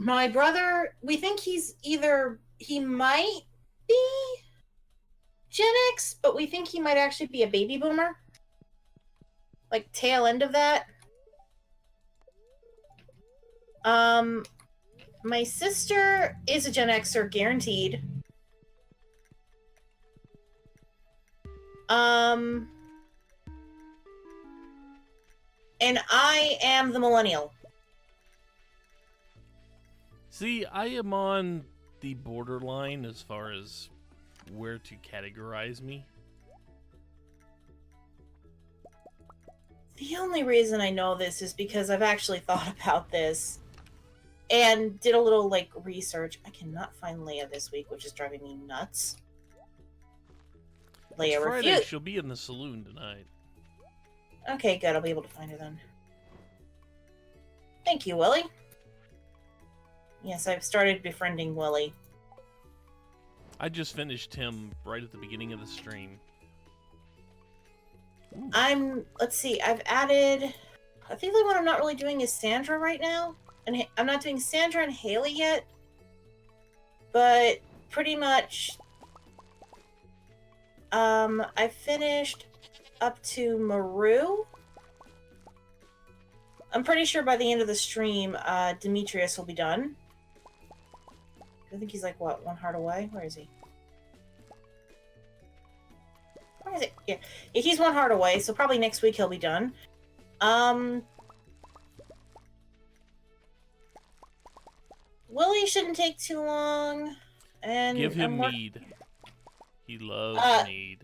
My brother, we think he might be Gen X, but we think he might actually be a baby boomer. Like, tail end of that. My sister is a Gen Xer, guaranteed. And I am the millennial. See, I am on the borderline as far as where to categorize me. The only reason I know this is because I've actually thought about this and did a little, like, research. I cannot find Leia this week, which is driving me nuts. It's Leia Friday, refused. she'll be in the saloon tonight. Okay, good. I'll be able to find her then. Thank you, Willie. Yes, I've started befriending Willie. I just finished him right at the beginning of the stream. Let's see, I've added, I think the one I'm not really doing is Sandra right now. And I'm not doing Sandra and Haley yet. But pretty much, I finished up to Maru. I'm pretty sure by the end of the stream, Demetrius will be done. I think he's like, what, one heart away? Where is he? Where is it? Yeah, he's one heart away, so probably next week he'll be done. Willie shouldn't take too long. And give him mead. He loves mead.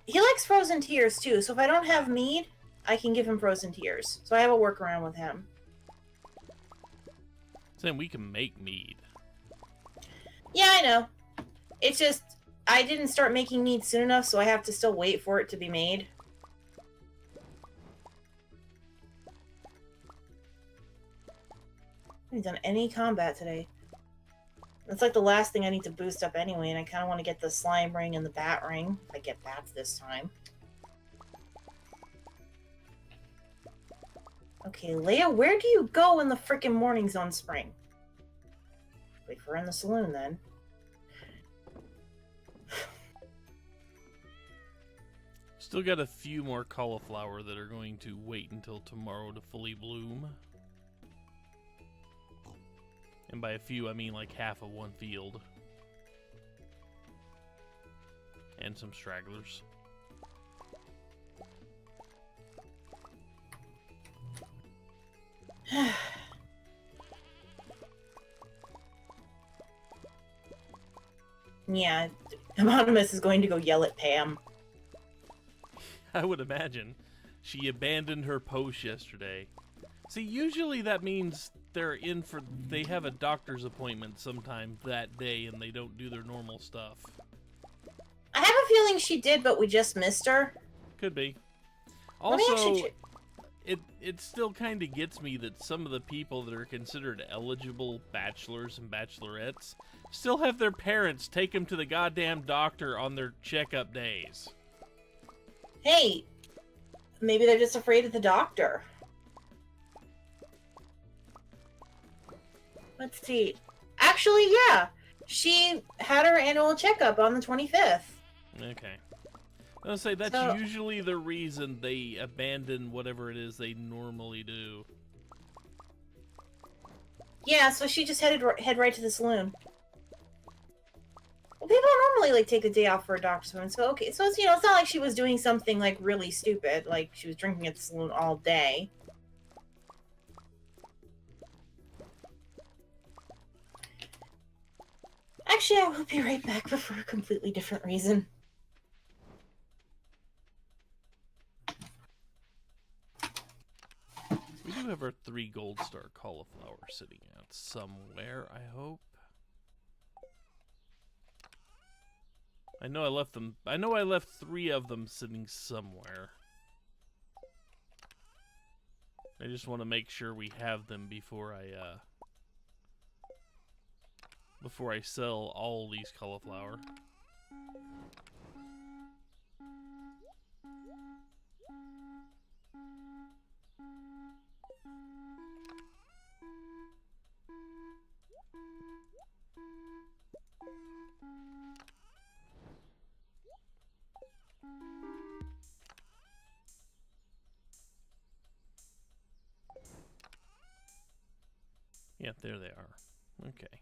He likes frozen tears too, so if I don't have mead, I can give him frozen tears. So I have a workaround with him. Then we can make mead. Yeah, I know. It's just, I didn't start making mead soon enough, so I have to still wait for it to be made. I haven't done any combat today. That's like the last thing I need to boost up anyway, and I kind of want to get the slime ring and the bat ring, if I get bats this time. Okay, Leia, where do you go in the frickin' mornings on spring? Wait for her in the saloon, then. Still got a few more cauliflower that are going to wait until tomorrow to fully bloom. And by a few, I mean like half of one field. And some stragglers. Yeah, Amonimus is going to go yell at Pam. I would imagine. She abandoned her post yesterday. See, usually that means they have a doctor's appointment sometime that day and they don't do their normal stuff. I have a feeling she did, but we just missed her. Could be. Also, it still kind of gets me that some of the people that are considered eligible bachelors and bachelorettes still have their parents take them to the goddamn doctor on their checkup days. Hey, maybe they're just afraid of the doctor. Let's see. Actually, yeah. She had her annual checkup on the 25th. Okay. I was gonna say, that's usually the reason they abandon whatever it is they normally do. Yeah, so she just head right to the saloon. Well, people normally, like, take a day off for a doctor's appointment, so okay. So, it's, you know, it's not like she was doing something, like, really stupid. Like, she was drinking at the saloon all day. Actually, I will be right back, but for a completely different reason. We do have our 3 gold star cauliflower sitting out somewhere, I hope. I know I left 3 of them sitting somewhere. I just want to make sure we have them before I sell all these cauliflower. Yeah, there they are. Okay.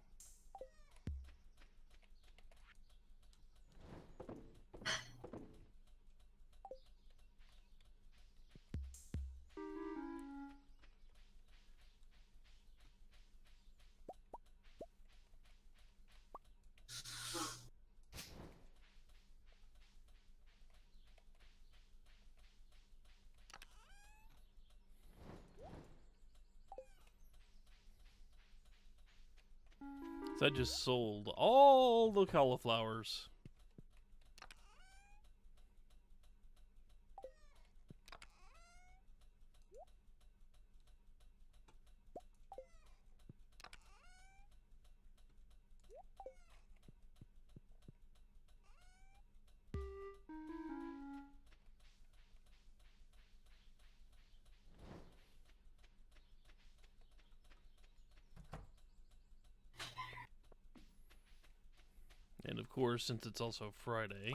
So I just sold all the cauliflowers. And of course, since it's also Friday,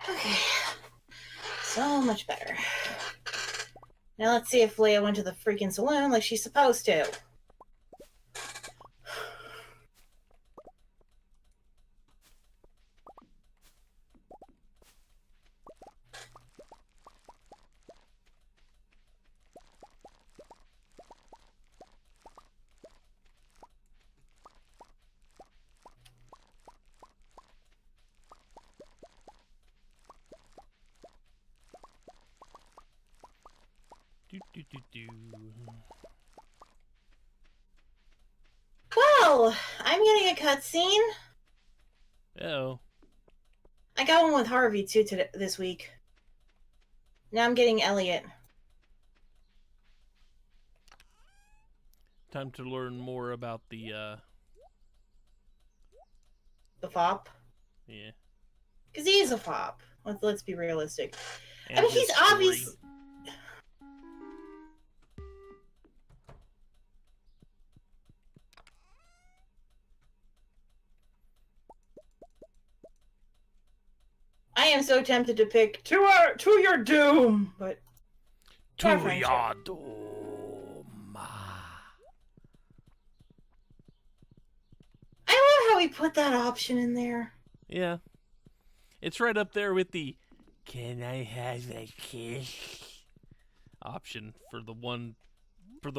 Okay. So much better. Now let's see if Leah went to the freaking saloon like she's supposed to. do. Well, I'm getting a cutscene. Oh, I got one with Harvey too this week. Now I'm getting Elliot. time to learn more about the fop. yeah. Because he is a fop. Let's be realistic. And I mean, his he's story. obvious. I am so tempted to pick to your doom, but To our friendship. your doom. I love how he put that option in there. Yeah. It's right up there with the "Can I have a kiss?" option for the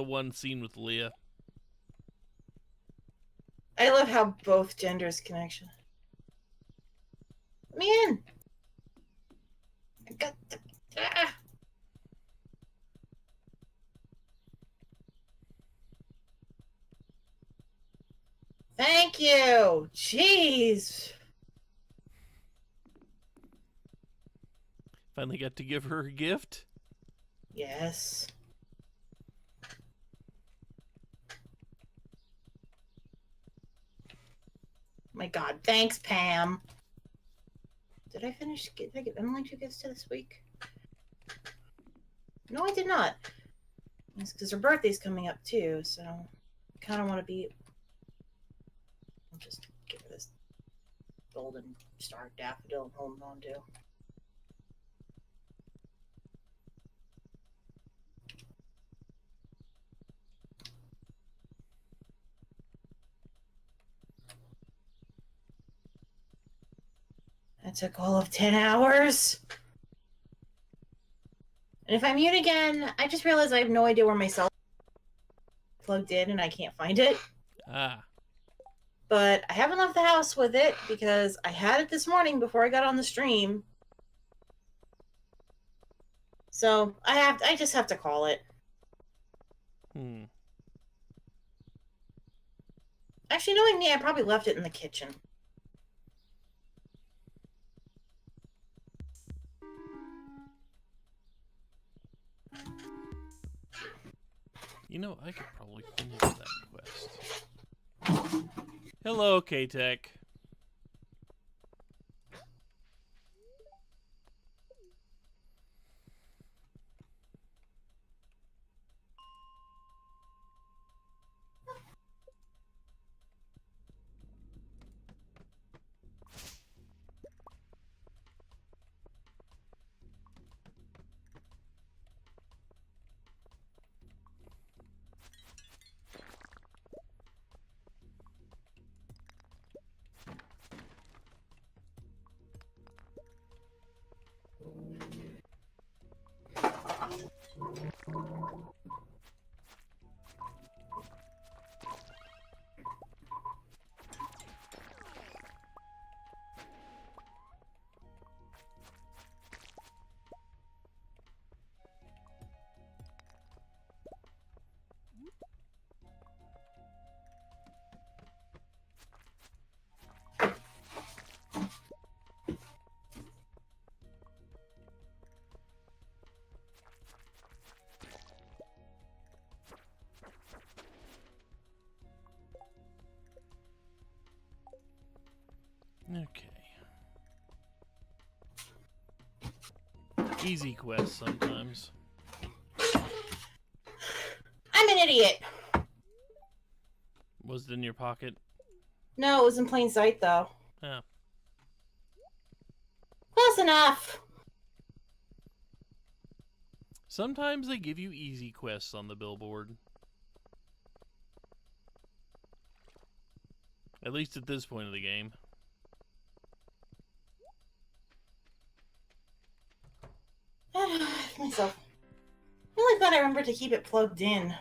one scene with Leah. I love how both genders connection. Let me in. I got the, ah. Thank you. Jeez. Finally got to give her a gift. Yes. My God. Thanks, Pam. Did I finish? Did I give Emily 2 gifts to this week? No, I did not. It's because her birthday's coming up too, so I kind of want to be. I'll just give her this golden star daffodil and hold on to. That took all of 10 hours. And if I mute again, I just realized I have no idea where my cell plugged in and I can't find it. Ah. But I haven't left the house with it because I had it this morning before I got on the stream. So I just have to call it. Actually, knowing me, I probably left it in the kitchen. You know, Although I could probably finish that quest. Hello, K-Tech. Okay. Easy quest sometimes. I'm an idiot. Was it in your pocket? No, it was in plain sight, though. Yeah. Close enough. Sometimes they give you easy quests on the billboard. At least at this point of the game. Myself. I really thought I remembered to keep it plugged in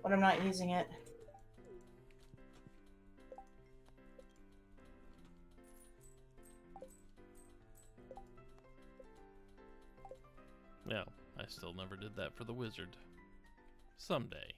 when I'm not using it. No, I still never did that for the wizard. Someday.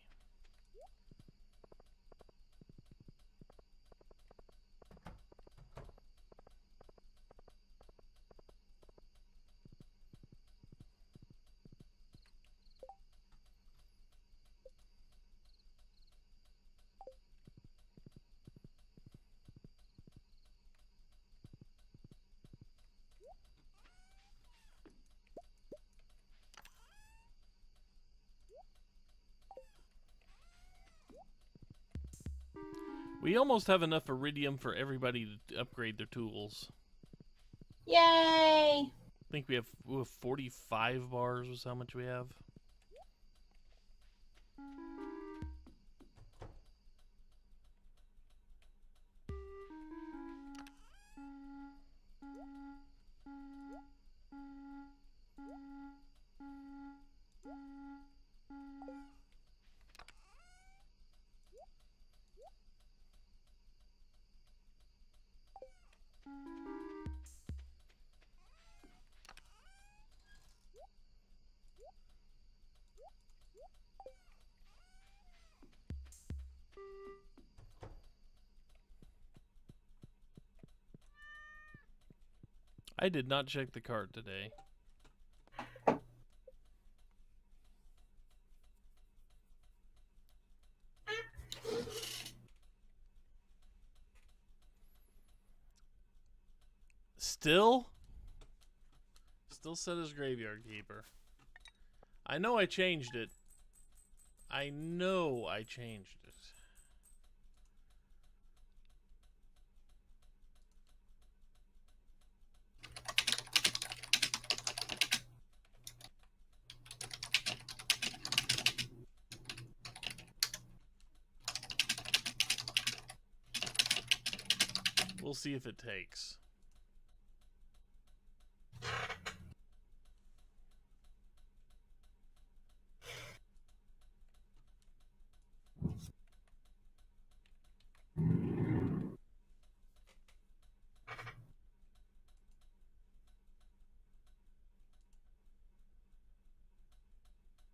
We almost have enough iridium for everybody to upgrade their tools. Yay! I think we have 45 bars was how much we have. I did not check the cart today. Still set as graveyard keeper. I know I changed it. I know I changed it. We'll see if it takes.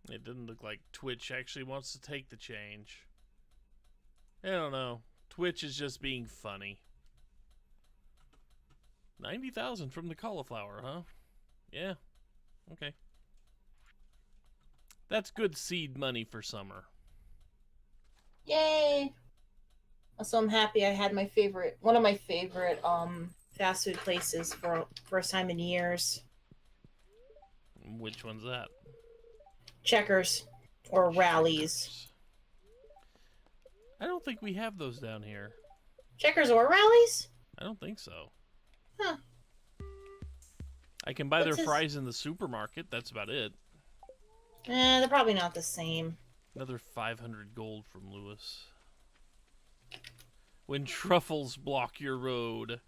It didn't look like Twitch actually wants to take the change. I don't know. Twitch is just being funny. 90,000 from the cauliflower, huh? Yeah. Okay. That's good seed money for summer. Yay! Also, I'm happy I had one of my favorite fast food places for first time in years. Which one's that? Checkers or Rallies. I don't think we have those down here. Checkers or Rallies? I don't think so. Huh. I can buy their fries in the supermarket. That's about it. They're probably not the same. Another 500 gold from Lewis. When truffles block your road.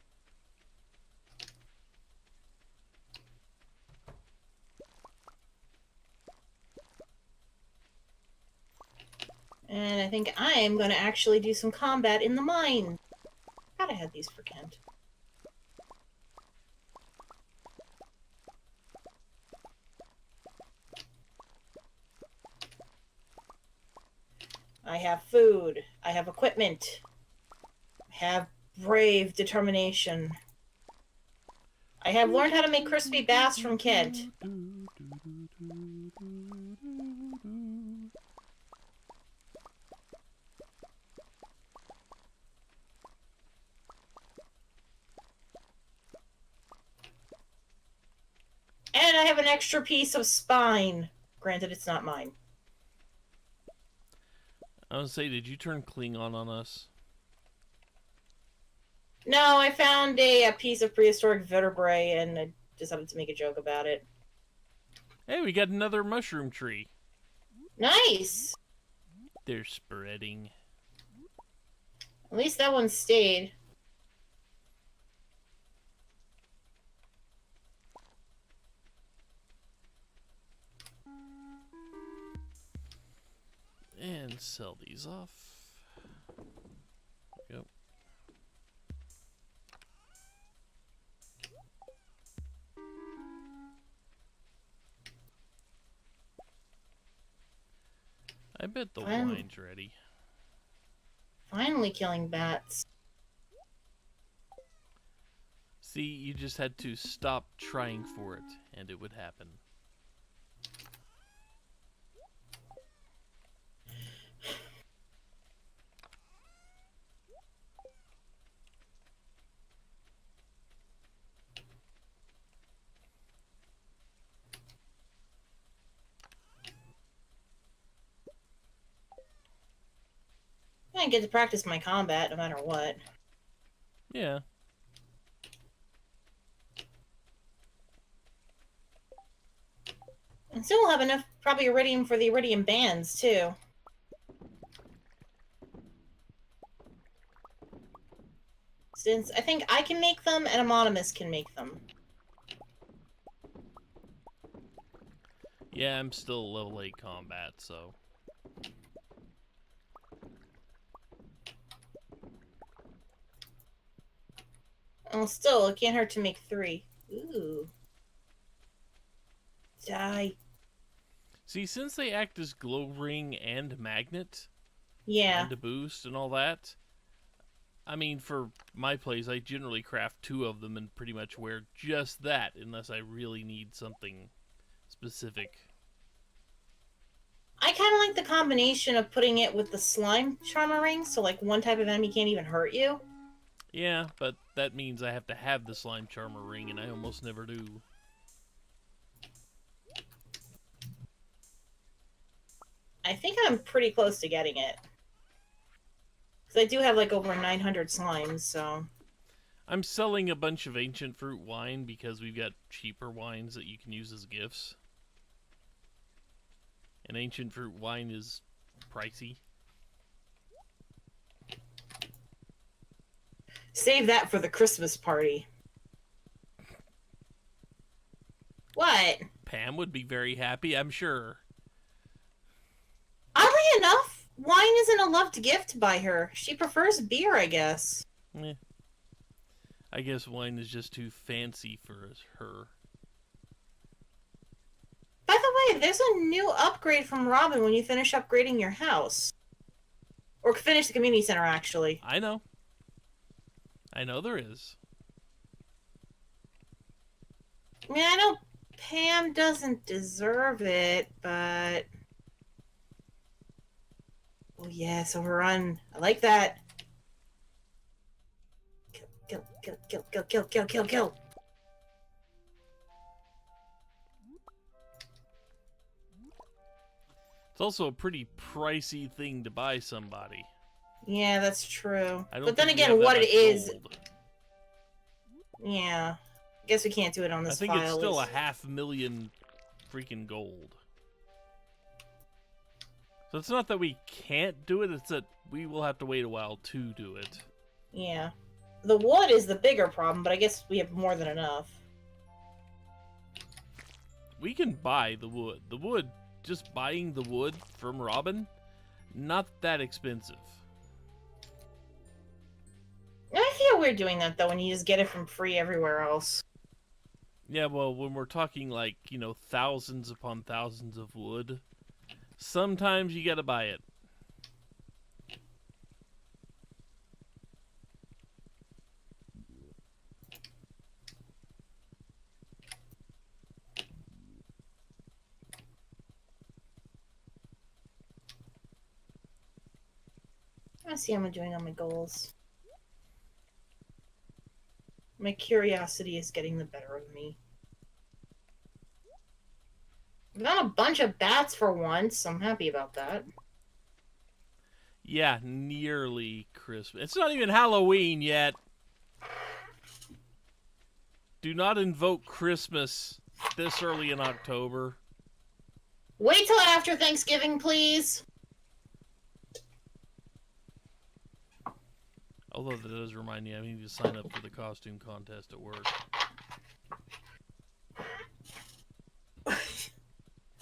And I think I am going to actually do some combat in the mine. Thought I had these for Kent. I have food. I have equipment. I have brave determination. I have learned how to make crispy bass from Kent. And I have an extra piece of spine. Granted, it's not mine. I was gonna say, did you turn Klingon on us? No, I found a piece of prehistoric vertebrae and I decided to make a joke about it. Hey, we got another mushroom tree. Nice! They're spreading. At least that one stayed. And sell these off. Yep. I bet the wine's ready. Finally killing bats. See, you just had to stop trying for it, and it would happen. I get to practice my combat no matter what. Yeah. And soon we'll have enough, probably iridium for the iridium bands, too. Since I think I can make them and Amonimus can make them. Yeah, I'm still level 8 combat, so... Well, still, it can't hurt to make 3. Ooh. Die. See, since they act as glow ring and magnet... Yeah. And a boost and all that... I mean, for my plays, I generally craft 2 of them and pretty much wear just that, unless I really need something specific. I kind of like the combination of putting it with the slime charmer ring, so like one type of enemy can't even hurt you. Yeah, but that means I have to have the slime charmer ring, and I almost never do. I think I'm pretty close to getting it. Because I do have like over 900 slimes, so... I'm selling a bunch of ancient fruit wine because we've got cheaper wines that you can use as gifts. And ancient fruit wine is pricey. Save that for the Christmas party. What? Pam would be very happy, I'm sure. Oddly enough, wine isn't a loved gift by her. She prefers beer, I guess. I guess wine is just too fancy for her. By the way, there's a new upgrade from Robin when you finish upgrading your house. Or finish the community center, actually. I know. I know there is. I mean, I know Pam doesn't deserve it, but... Oh yes, overrun. I like that. Kill, kill, kill, kill, kill, kill, kill, kill. It's also a pretty pricey thing to buy somebody. Yeah, that's true. I don't But then think we again, have what that it much is... gold. Yeah. Guess we can't do it on this I think file. it's still a 500,000 freaking gold. So it's not that we can't do it, it's that we will have to wait a while to do it. Yeah. The wood is the bigger problem, but I guess we have more than enough. We can buy the wood. The wood, just buying the wood from Robin, not that expensive. I feel weird doing that, though, when you just get it from free everywhere else. Yeah, well, when we're talking like, you know, thousands upon thousands of wood, sometimes you gotta buy it. I see how I'm doing on my goals. My curiosity is getting the better of me. Not a bunch of bats for once. I'm happy about that. Yeah, nearly Christmas. It's not even Halloween yet. Do not invoke Christmas this early in October. Wait till after Thanksgiving, please. Although that does remind me, I need to sign up for the costume contest at work.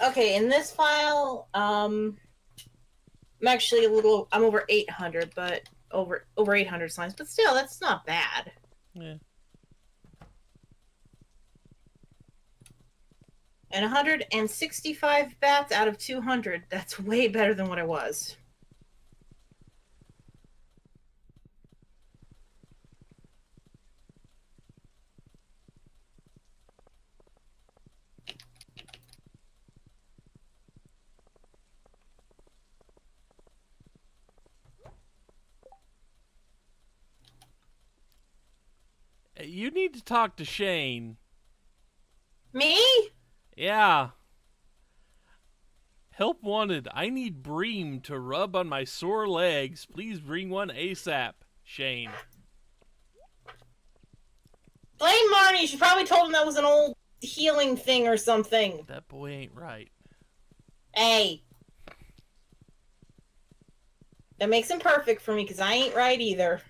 Okay, in this file, I'm actually I'm over 800, but over 800 slimes, but still, that's not bad. Yeah. And 165 bats out of 200. That's way better than what it was. You need to talk to Shane. Me? Yeah. Help wanted. I need bream to rub on my sore legs. Please bring one ASAP, Shane. Blame Marnie. She probably told him that was an old healing thing or something. That boy ain't right. Hey. That makes him perfect for me, because I ain't right either.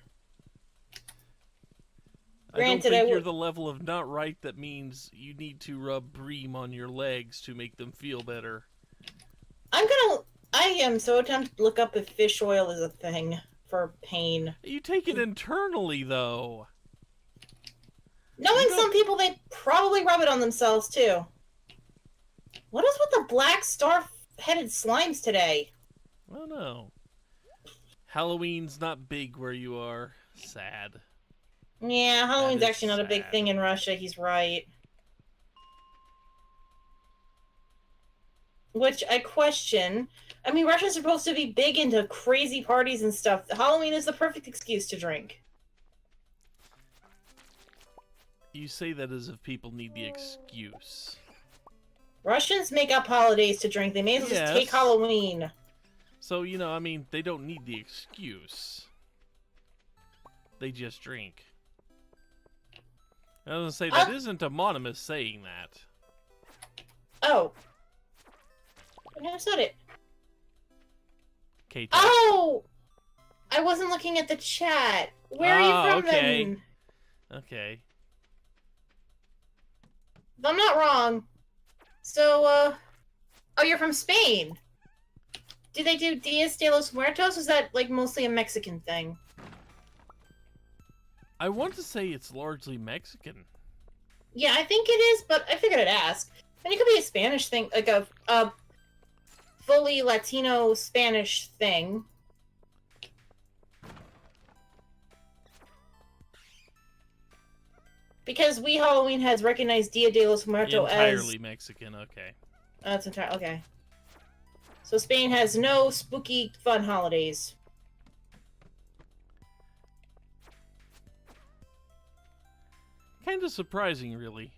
Granted, I don't think you're the level of not right that means you need to rub bream on your legs to make them feel better. I am so tempted to look up if fish oil is a thing for pain. You take it internally, though. Knowing some people, they probably rub it on themselves, too. What is with the black star-headed slimes today? I don't know. Halloween's not big where you are. Sad. Yeah, Halloween's That is actually not a big sad. thing in Russia. He's right. Which I question. I mean, Russia's supposed to be big into crazy parties and stuff. Halloween is the perfect excuse to drink. You say that as if people need the excuse. Russians make up holidays to drink. They may as well just take Halloween. So, you know, I mean, they don't need the excuse. They just drink. I was gonna say, that isn't Amonimus saying that. Oh. I never said it. Kate. Oh! I wasn't looking at the chat. Where are you from, okay. then? Okay. If I'm not wrong. So, oh, you're from Spain. Do they do Dias de los Muertos? Is that, like, mostly a Mexican thing? I want to say it's largely Mexican. Yeah, I think it is, but I figured I'd ask. And it could be a Spanish thing, like a fully Latino Spanish thing. Because We Halloween has recognized Dia de los Muertos entirely Mexican, okay. That's entirely okay. So Spain has no spooky, fun holidays. Kind of surprising, really.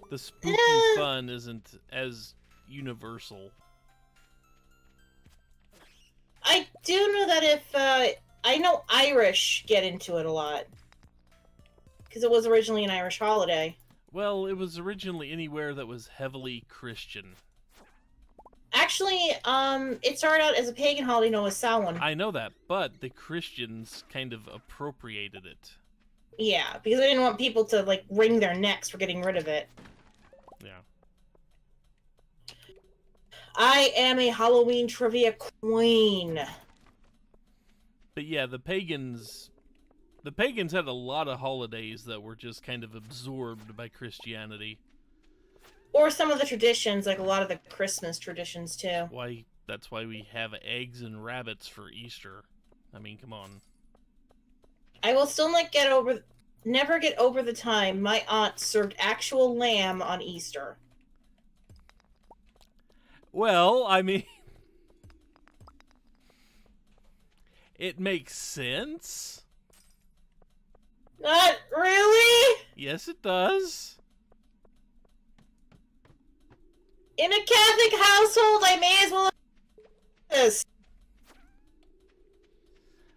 The spooky fun isn't as universal. I do know that if, I know Irish get into it a lot. Because it was originally an Irish holiday. Well, it was originally anywhere that was heavily Christian. Actually, it started out as a pagan holiday known as Samhain. I know that, but the Christians kind of appropriated it. Yeah, because they didn't want people to, like, wring their necks for getting rid of it. Yeah. I am a Halloween trivia queen. But yeah, the pagans had a lot of holidays that were just kind of absorbed by Christianity. Or some of the traditions, like a lot of the Christmas traditions, too. That's why we have eggs and rabbits for Easter. I mean, come on. I will still never get over the time my aunt served actual lamb on Easter. Well, I mean, it makes sense. Not really? Yes, it does. In a Catholic household, I may as well do this.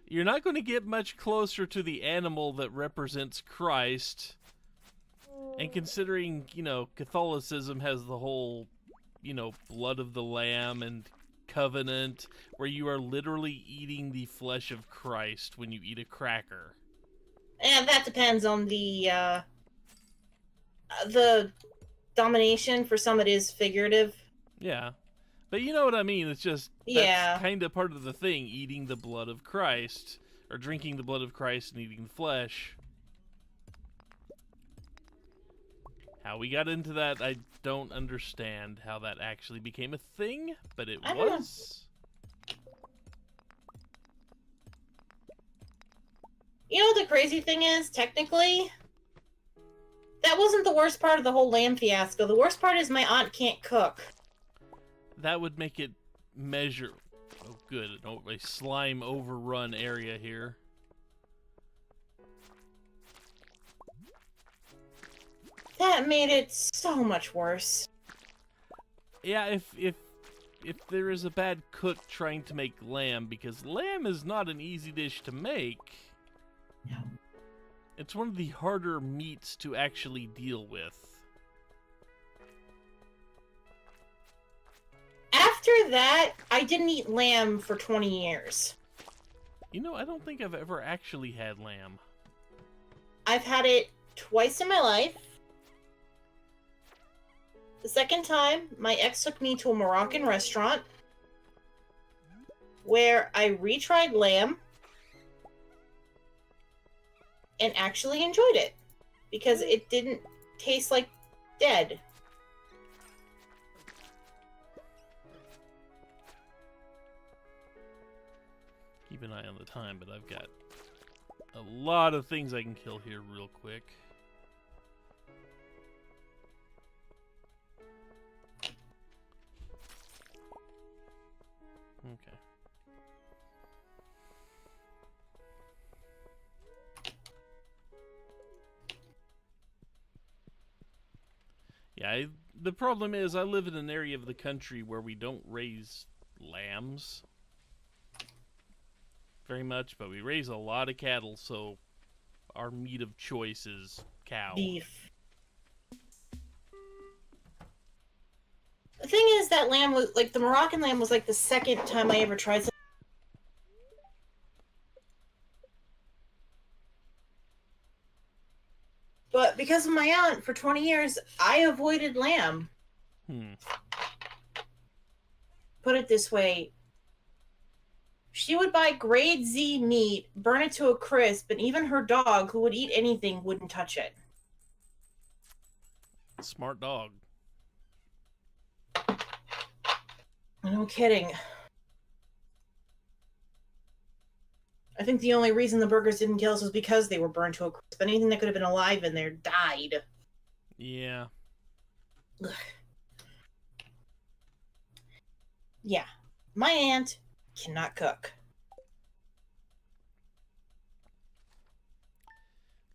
You're not going to get much closer to the animal that represents Christ. And considering, Catholicism has the whole, blood of the lamb and covenant, where you are literally eating the flesh of Christ when you eat a cracker. And that depends on the domination. For some, it is figurative. Yeah. But you know what I mean. It's just, that's kind of part of the thing, eating the blood of Christ, or drinking the blood of Christ and eating the flesh. How we got into that, I don't understand how that actually became a thing, but it was. You know what the crazy thing is, technically? That wasn't the worst part of the whole lamb fiasco. The worst part is my aunt can't cook. That would make it measure... Oh, good. A slime overrun area here. That made it so much worse. Yeah, if there is a bad cook trying to make lamb, because lamb is not an easy dish to make. No. It's one of the harder meats to actually deal with. After that, I didn't eat lamb for 20 years. I don't think I've ever actually had lamb. I've had it twice in my life. The second time, my ex took me to a Moroccan restaurant where I retried lamb and actually enjoyed it because it didn't taste like dead. Keep an eye on the time, but I've got a lot of things I can kill here real quick. Okay. Yeah, the problem is I live in an area of the country where we don't raise lambs very much, but we raise a lot of cattle, so our meat of choice is cow. Beef. The thing is, that lamb was, like, the Moroccan lamb was, like, the second time I ever tried something. But because of my aunt, for 20 years, I avoided lamb. Put it this way. She would buy grade Z meat, burn it to a crisp, and even her dog, who would eat anything, wouldn't touch it. Smart dog. No kidding. I think the only reason the burgers didn't kill us was because they were burned to a crisp. Anything that could have been alive in there died. Yeah. Ugh. Yeah. My aunt cannot cook.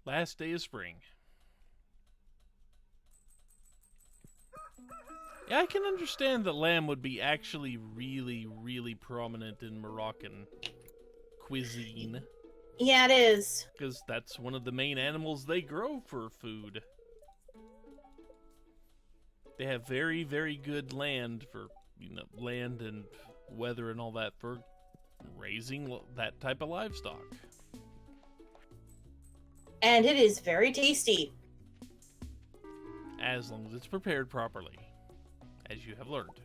Last day of spring. Yeah, I can understand that lamb would be actually really, really prominent in Moroccan cuisine. Yeah, it is. Because that's one of the main animals they grow for food. They have very, very good land for, land and weather and all that for raising that type of livestock. And it is very tasty. As long as it's prepared properly, as you have learned.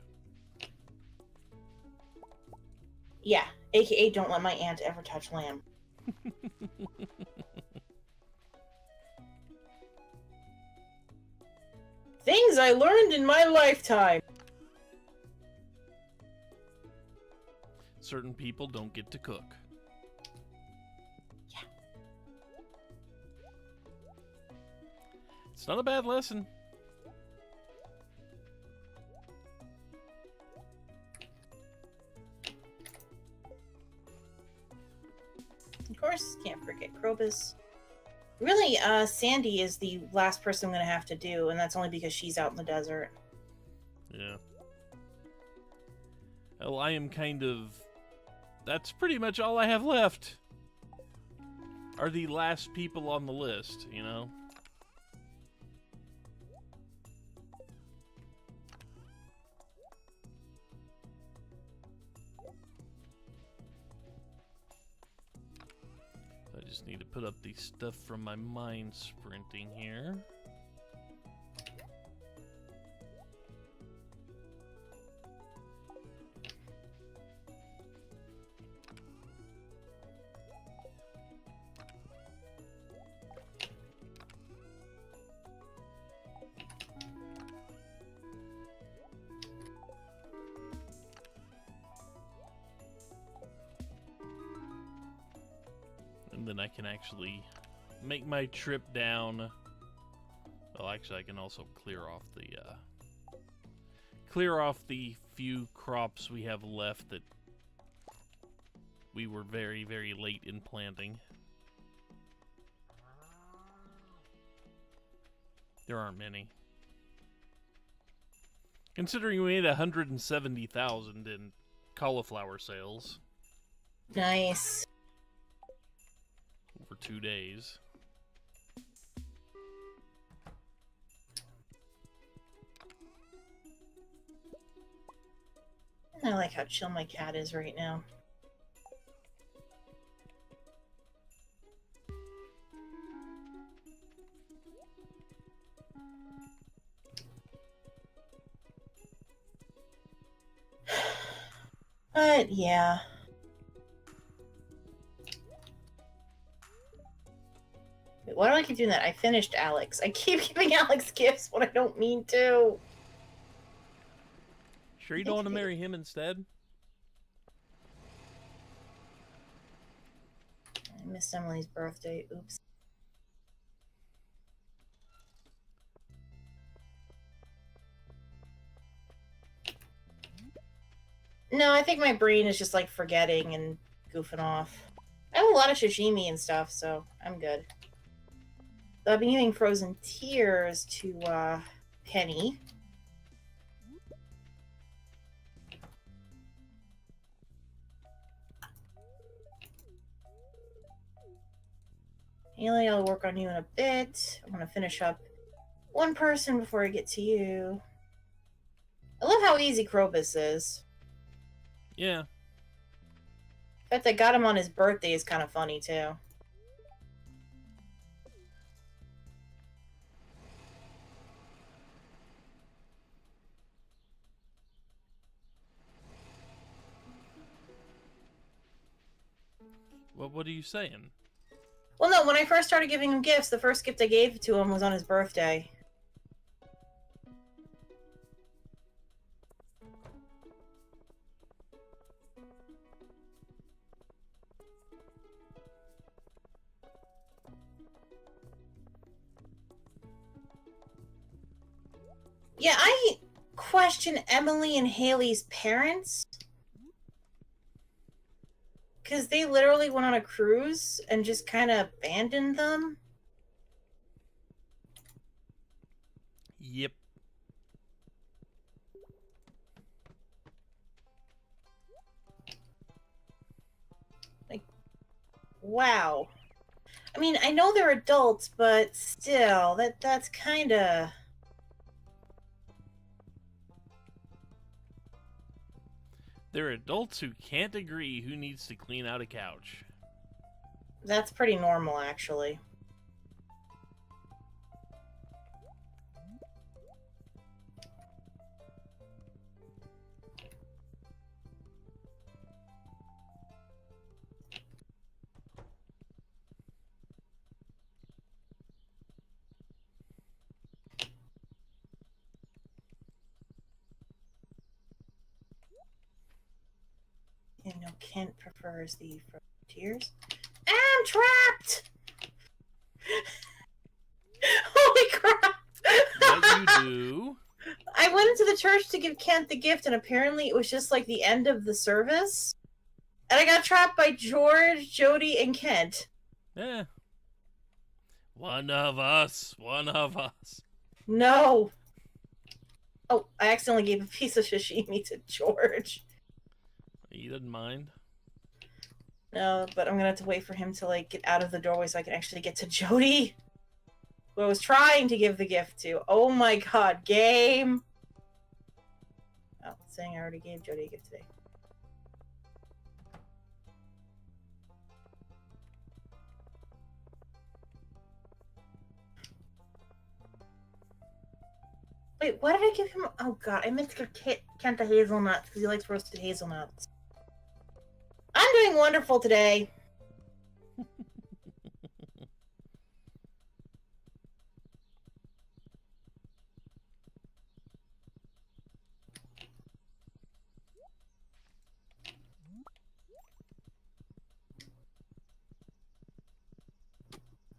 Yeah, aka don't let my aunt ever touch lamb. Things I learned in my lifetime. Certain people don't get to cook. Yeah. It's not a bad lesson. Of course, can't forget Krobus. Really, Sandy is the last person I'm going to have to do, and that's only because she's out in the desert. Yeah. Well, I am kind of... That's pretty much all I have left. Are the last people on the list, you know? I just need to put up the stuff from my mine sprinting here. And then I can actually make my trip down. Well, actually, I can also clear off the few crops we have left that we were very, very late in planting. There aren't many. Considering we made 170,000 in cauliflower sales. Nice. For 2 days. I like how chill my cat is right now. But yeah. Wait, why do I keep doing that? I finished Alex. I keep giving Alex gifts when I don't mean to. Sure you don't want to marry him instead? I missed Emily's birthday. Oops. No, I think my brain is just like forgetting and goofing off. I have a lot of sashimi and stuff, so I'm good. So I've been giving frozen tears to Penny. Haley, I'll work on you in a bit. I'm gonna finish up one person before I get to you. I love how easy Krobus is. Yeah. The fact I got him on his birthday is kind of funny, too. Well, what are you saying? Well, no, when I first started giving him gifts, the first gift I gave to him was on his birthday. Yeah, I question Emily and Haley's parents. Because they literally went on a cruise and just kind of abandoned them. Yep. Like, wow. I mean, I know they're adults, but still, that's kind of... They're adults who can't agree who needs to clean out a couch. That's pretty normal, actually. You know, Kent prefers the frontiers. I'm trapped! Holy crap! What you do? I went into the church to give Kent the gift, and apparently it was just like the end of the service. And I got trapped by George, Jody, and Kent. Yeah. One of us. One of us. No. Oh, I accidentally gave a piece of sashimi to George. He didn't mind. No, but I'm gonna have to wait for him to like get out of the doorway so I can actually get to Jody, who I was trying to give the gift to. Oh my god, game! Oh, it's saying I already gave Jody a gift today. Wait, why did I give him? Oh god, I meant to give Kent the hazelnuts because he likes roasted hazelnuts. I'm doing wonderful today.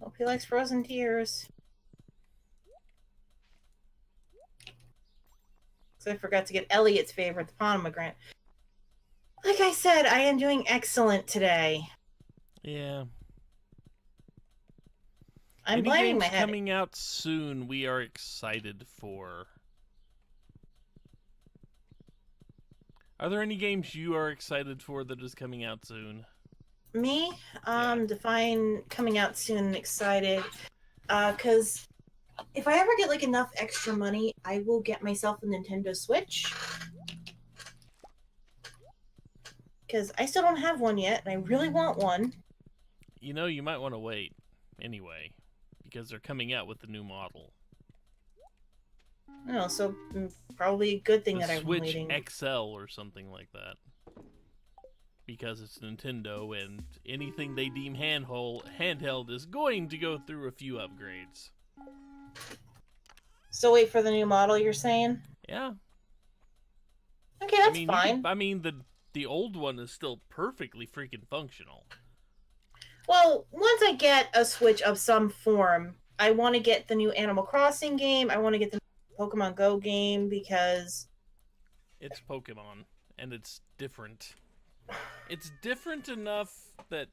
Hope he likes frozen tears. So I forgot to get Elliot's favorite, the pomegranate. Like I said, I am doing excellent today. Yeah. I'm blaming my head. Coming out soon we are excited for. Are there any games you are excited for that is coming out soon? Me? Yeah. Define coming out soon and excited. Cause if I ever get like enough extra money, I will get myself a Nintendo Switch. Because I still don't have one yet, and I really want one. You know, you might want to wait anyway, because they're coming out with the new model. No, so probably a good thing The that I'm Switch waiting. XL or something like that. Because it's Nintendo, and anything they deem handheld is going to go through a few upgrades. So wait for the new model, you're saying? Yeah. Okay, that's fine. The old one is still perfectly freaking functional. Well, once I get a Switch of some form, I want to get the new Animal Crossing game. I want to get the Pokemon Go game because... It's Pokemon, and it's different. It's different enough that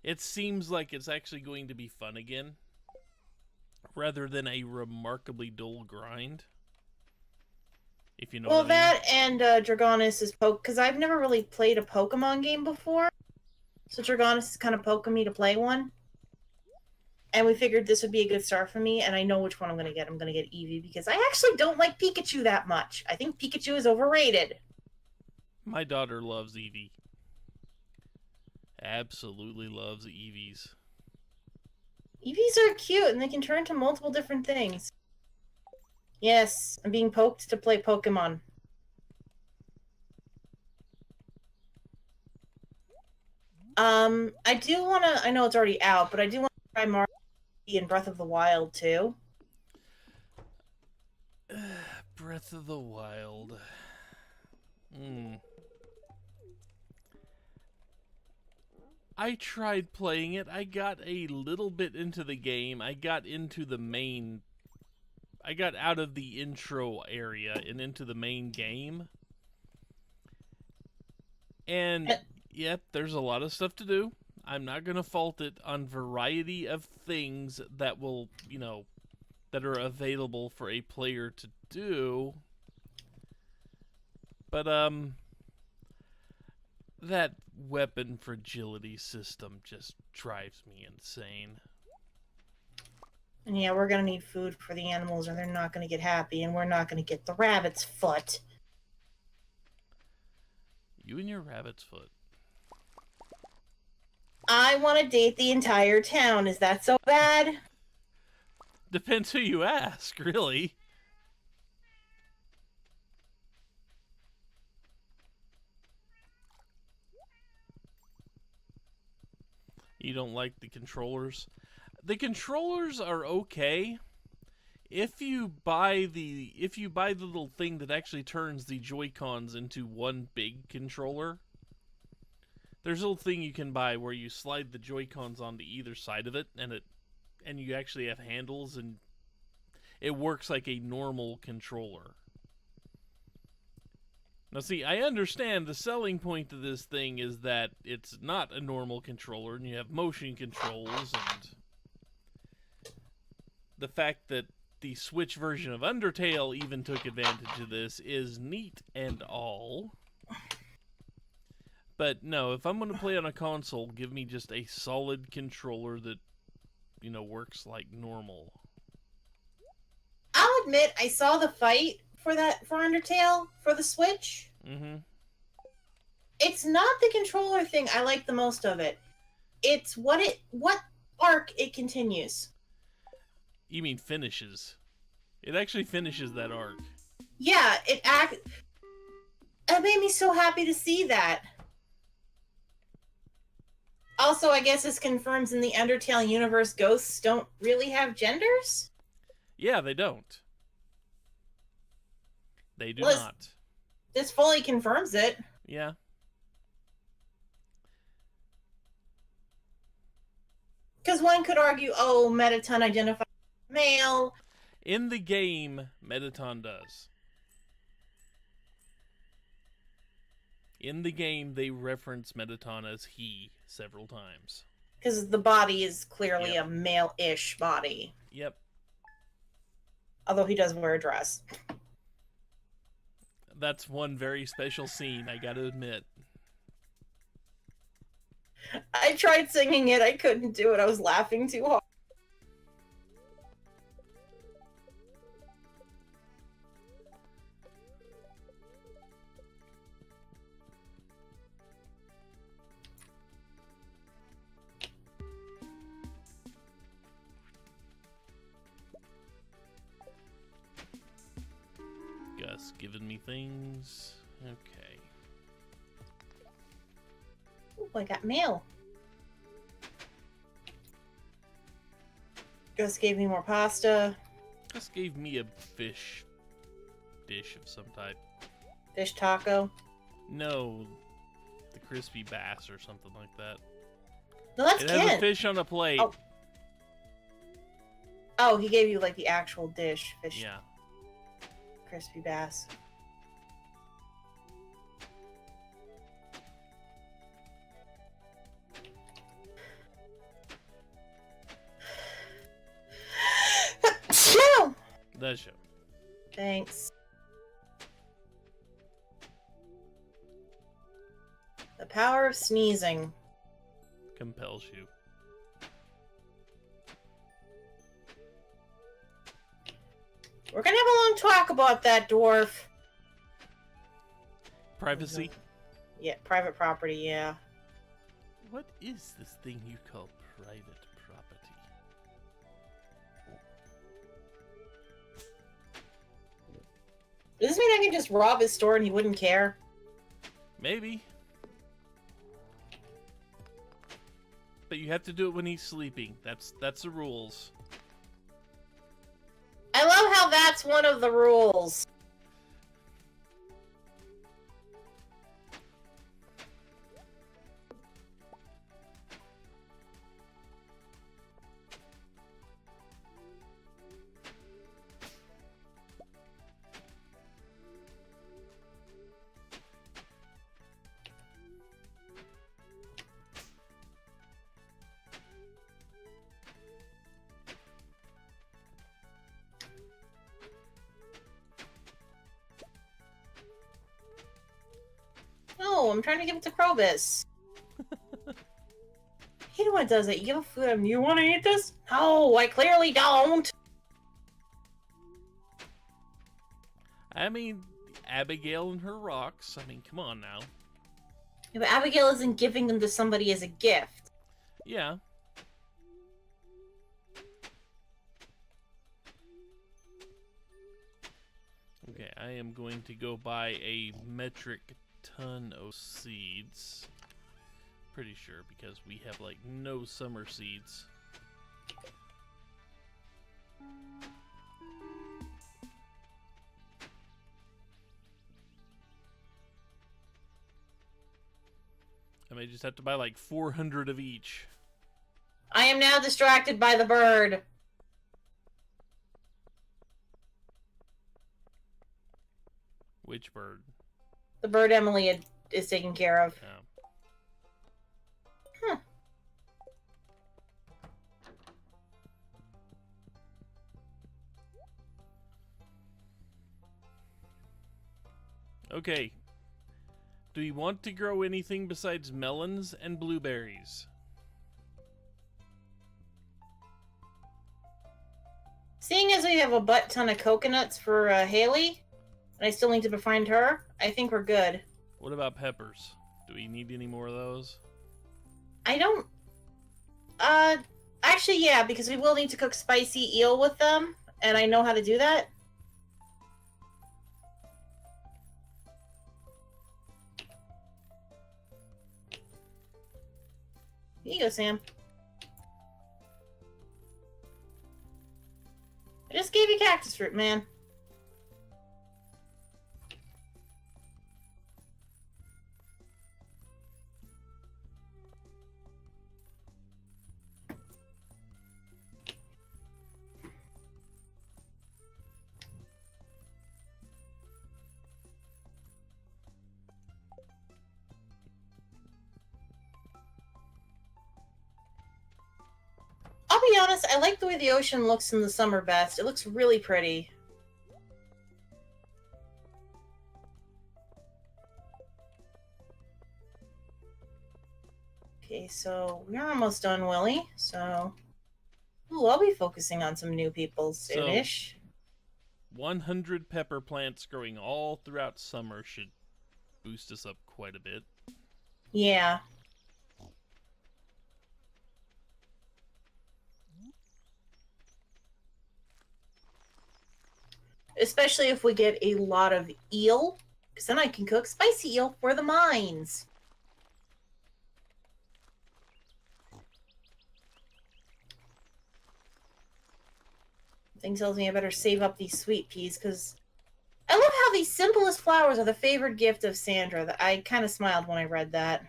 it seems like it's actually going to be fun again, rather than a remarkably dull grind. If you know what I mean. That and Dragonis is because I've never really played a Pokemon game before. So Dragonis is kind of poking me to play one. And we figured this would be a good start for me, and I know which one I'm going to get. I'm going to get Eevee because I actually don't like Pikachu that much. I think Pikachu is overrated. My daughter loves Eevee. Absolutely loves Eevees. Eevees are cute, and they can turn into multiple different things. Yes, I'm being poked to play Pokemon. I do want to... I know it's already out, but I do want to try Mario in Breath of the Wild, too. Breath of the Wild. I tried playing it. I got a little bit into the game. I got into the main I got out of the intro area and into the main game. And yep, there's a lot of stuff to do. I'm not going to fault it on variety of things that will, that are available for a player to do. But that weapon fragility system just drives me insane. And yeah, we're going to need food for the animals or they're not going to get happy and we're not going to get the rabbit's foot. You and your rabbit's foot. I want to date the entire town. Is that so bad? Depends who you ask, really. You don't like the controllers? The controllers are okay. If you buy the little thing that actually turns the Joy-Cons into one big controller, there's a little thing you can buy where you slide the Joy-Cons onto either side of it, and you actually have handles, and it works like a normal controller. Now see, I understand the selling point of this thing is that it's not a normal controller, and you have motion controls, and the fact that the Switch version of Undertale even took advantage of this is neat and all. But no, if I'm going to play on a console, give me just a solid controller that, works like normal. I'll admit, I saw the fight for Undertale for the Switch. Mm-hmm. It's not the controller thing I like the most of it. It's what arc it continues. You mean finishes? It actually finishes that arc. Yeah, it made me so happy to see that. Also, I guess this confirms in the Undertale universe, ghosts don't really have genders? Yeah, they don't. They do not. This fully confirms it. Yeah. Because one could argue, Mettaton identifies as male. In the game, Mettaton does. In the game, they reference Mettaton as he several times. Because the body is clearly a male-ish body. Yep. Although he does wear a dress. That's one very special scene, I gotta admit. I tried singing it, I couldn't do it, I was laughing too hard. Gus giving me things. Okay. Ooh, I got mail. Gus gave me more pasta. Gus gave me a fish dish of some type. Fish taco. No, the crispy bass or something like that. No, that's It Ken. has a fish on a plate. Oh, he gave you like the actual dish. Fish. Yeah. Crispy bass. Does show. Thanks. The power of sneezing Compels you. We're gonna have a long talk about that, dwarf. Privacy? Yeah, private property, yeah. What is this thing you call private property? Does this mean I can just rob his store and he wouldn't care? Maybe. But you have to do it when he's sleeping. That's the rules. I love how that's one of the rules. I'm trying to give it to Krobus. I hate when it does it. You give a food and you want to eat this? No, I clearly don't. I mean, Abigail and her rocks. I mean, come on now. Yeah, but Abigail isn't giving them to somebody as a gift. Yeah. Okay, I am going to go buy a metric ton of seeds. Pretty sure, because we have, like, no summer seeds. I may just have to buy, like, 400 of each. I am now distracted by the bird. Which bird? The bird Emily is taking care of. Oh. Huh. Okay. Do you want to grow anything besides melons and blueberries? Seeing as we have a butt ton of coconuts for Haley, and I still need to befriend her, I think we're good. What about peppers? Do we need any more of those? I don't... Actually, yeah, because we will need to cook spicy eel with them, and I know how to do that. Here you go, Sam. I just gave you cactus fruit, man. I'll be honest, I like the way the ocean looks in the summer best. It looks really pretty. Okay, so we're almost done, Willie. So, ooh, I'll be focusing on some new people soonish. 100 pepper plants growing all throughout summer should boost us up quite a bit. Yeah. Especially if we get a lot of eel, because then I can cook spicy eel for the mines. Thing tells me I better save up these sweet peas, because I love how these simplest flowers are the favored gift of Sandra. I kind of smiled when I read that.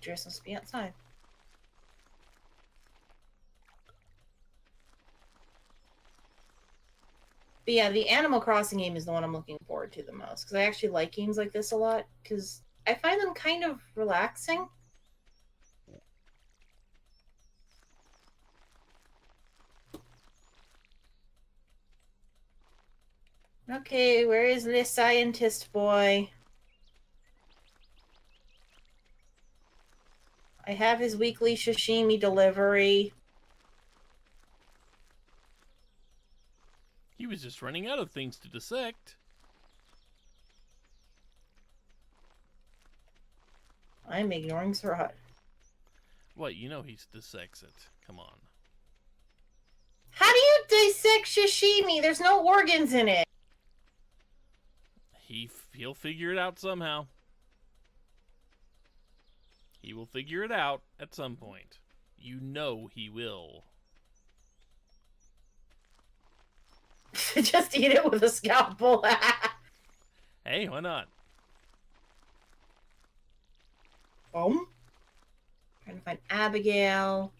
Dress must be outside. But yeah, the Animal Crossing game is the one I'm looking forward to the most, because I actually like games like this a lot, because I find them kind of relaxing. Okay, where is this scientist boy? I have his weekly sashimi delivery. He was just running out of things to dissect. I'm ignoring Surat. What, you know he dissects it. Come on. How do you dissect sashimi? There's no organs in it. He'll figure it out somehow. He will figure it out at some point. You know he will. Just eat it with a scalpel. Hey, why not? Trying to find Abigail.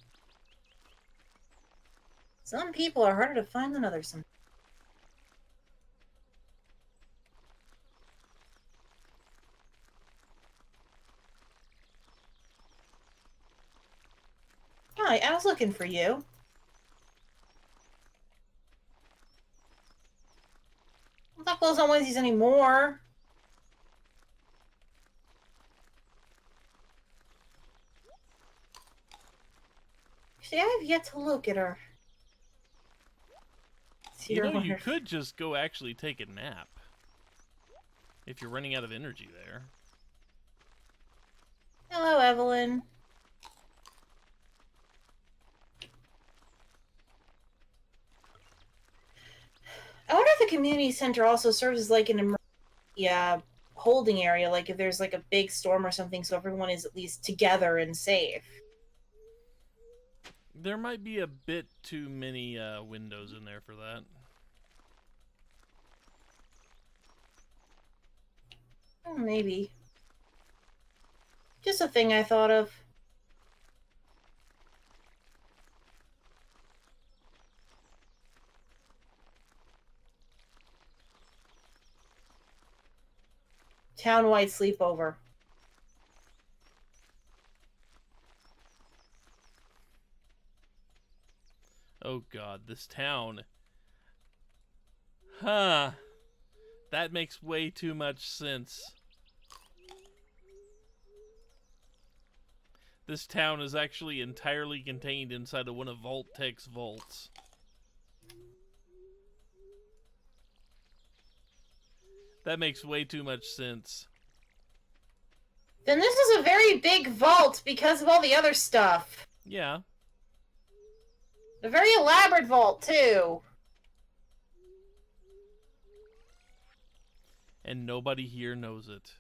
Some people are harder to find than others. Hi, I was looking for you. close on Wednesdays anymore. See, I have yet to look at her. See You her know, you wonderful. could just go actually take a nap. If you're running out of energy there. Hello, Evelyn. I wonder if the community center also serves as like an emergency holding area, like if there's like a big storm or something, so everyone is at least together and safe. There might be a bit too many windows in there for that. Maybe. Just a thing I thought of. Town-wide sleepover. Oh god, this town. Huh. That makes way too much sense. This town is actually entirely contained inside of one of Vault-Tech's vaults. That makes way too much sense. Then this is a very big vault because of all the other stuff. Yeah. A very elaborate vault, too. And nobody here knows it.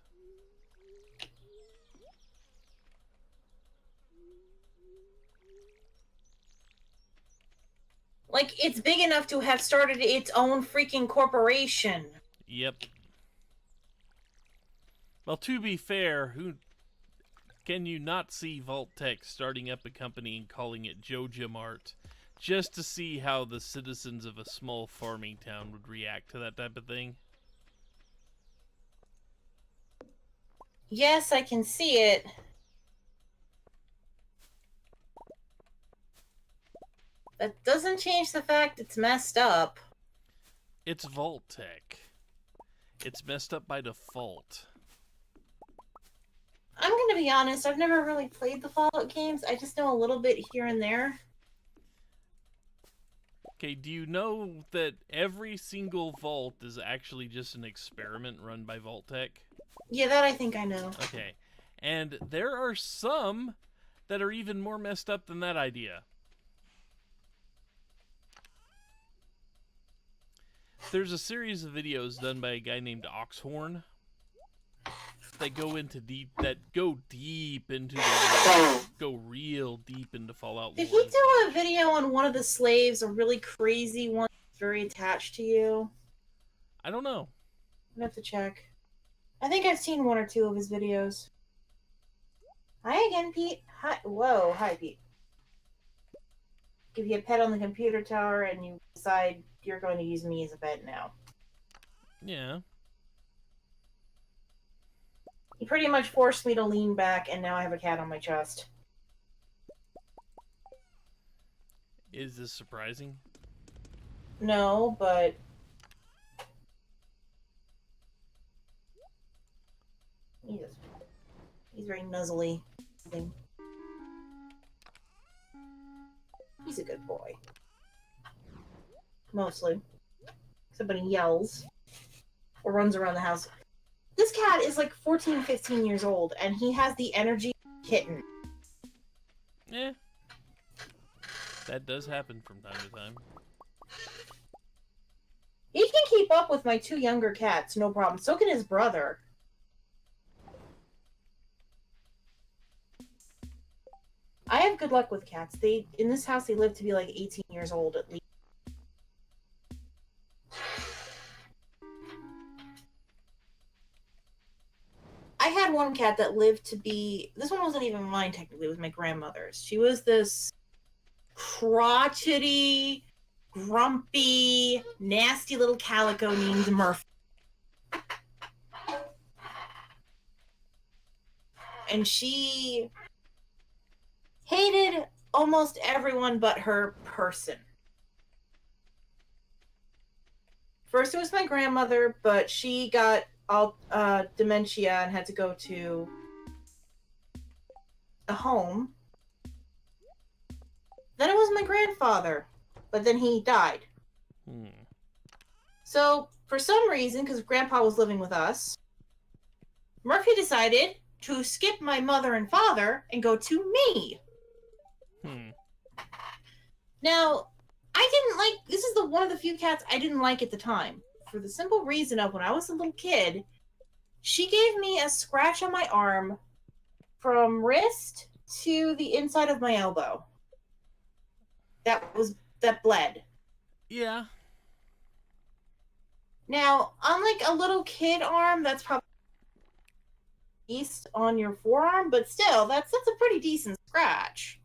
Like, it's big enough to have started its own freaking corporation. Yep. Well, to be fair, who can you not see Vault-Tech starting up a company and calling it Joja Mart, just to see how the citizens of a small farming town would react to that type of thing? Yes, I can see it. That doesn't change the fact it's messed up. It's Vault-Tech. It's messed up by default. I'm gonna be honest, I've never really played the Fallout games. I just know a little bit here and there. Okay, do you know that every single vault is actually just an experiment run by Vault-Tech? Yeah, that I think I know. Okay. And there are some that are even more messed up than that idea. There's a series of videos done by a guy named Oxhorn that go deep into go real deep into Fallout Did lore. he do a video on one of the slaves, a really crazy one very attached to you? I don't know. I have to check. I think I've seen one or two of his videos. Hi again, Pete. Hi. Whoa, hi, Pete. Give you a pet on the computer tower and you decide you're going to use me as a pet now. Yeah. He pretty much forced me to lean back, and now I have a cat on my chest. Is this surprising? No, but... He's very nuzzly. He's a good boy. Mostly. Except when he yells. Or runs around the house. This cat is like 14, 15 years old, and he has the energy of a kitten. Yeah. That does happen from time to time. He can keep up with my two younger cats, no problem. So can his brother. I have good luck with cats. In this house, they live to be like 18 years old at least. I had one cat that lived to be... This one wasn't even mine, technically. It was my grandmother's. She was this crotchety, grumpy, nasty little calico named Murphy. And she hated almost everyone but her person. First it was my grandmother, but she got all dementia and had to go to a home. Then it was my grandfather, but then he died. So, for some reason, because Grandpa was living with us, Murphy decided to skip my mother and father and go to me. Now, I didn't like... This is one of the few cats I didn't like at the time. For the simple reason of when I was a little kid, she gave me a scratch on my arm from wrist to the inside of my elbow. That bled. Yeah. Now, unlike a little kid arm, that's probably east on your forearm, but still, that's a pretty decent scratch.